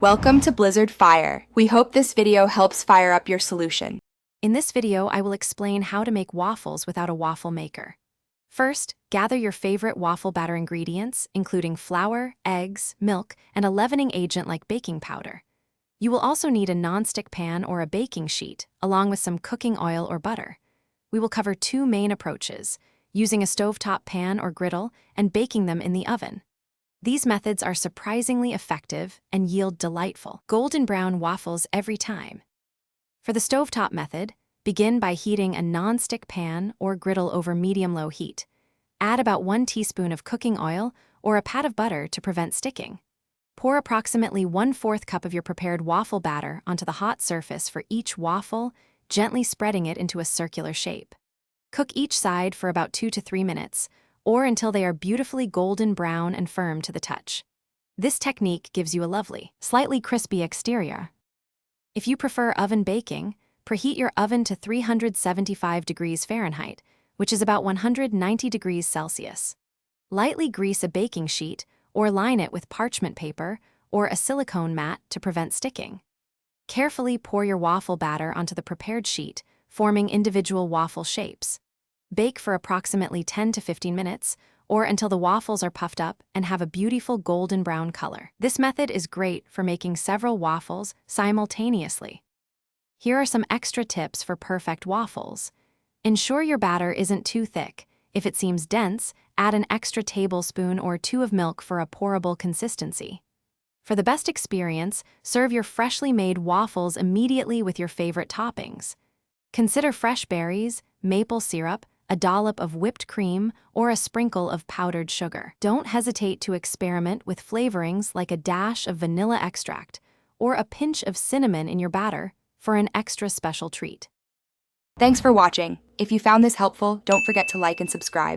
Welcome to Blizzard Fire. We hope this video helps fire up your solution. In this video, I will explain how to make waffles without a waffle maker. First, gather your favorite waffle batter ingredients, including flour, eggs, milk, and a leavening agent like baking powder. You will also need a non-stick pan or a baking sheet, along with some cooking oil or butter. We will cover two main approaches, using a stovetop pan or griddle and baking them in the oven. These methods are surprisingly effective and yield delightful, golden brown waffles every time. For the stovetop method, begin by heating a non-stick pan or griddle over medium-low heat. Add about 1 teaspoon of cooking oil or a pat of butter to prevent sticking. Pour approximately 1/4 cup of your prepared waffle batter onto the hot surface for each waffle, gently spreading it into a circular shape. Cook each side for about 2 to 3 minutes, or until they are beautifully golden brown and firm to the touch. This technique gives you a lovely, slightly crispy exterior. If you prefer oven baking, preheat your oven to 375 degrees Fahrenheit, which is about 190 degrees Celsius. Lightly grease a baking sheet or line it with parchment paper or a silicone mat to prevent sticking. Carefully pour your waffle batter onto the prepared sheet, forming individual waffle shapes. Bake for approximately 10 to 15 minutes, or until the waffles are puffed up and have a beautiful golden brown color. This method is great for making several waffles simultaneously. Here are some extra tips for perfect waffles. Ensure your batter isn't too thick. If it seems dense, add an extra tablespoon or 2 of milk for a pourable consistency. For the best experience, serve your freshly made waffles immediately with your favorite toppings. Consider fresh berries, maple syrup, a dollop of whipped cream, or a sprinkle of powdered sugar. Don't hesitate to experiment with flavorings like a dash of vanilla extract or a pinch of cinnamon in your batter for an extra special treat. Thanks for watching. If you found this helpful, don't forget to like and subscribe.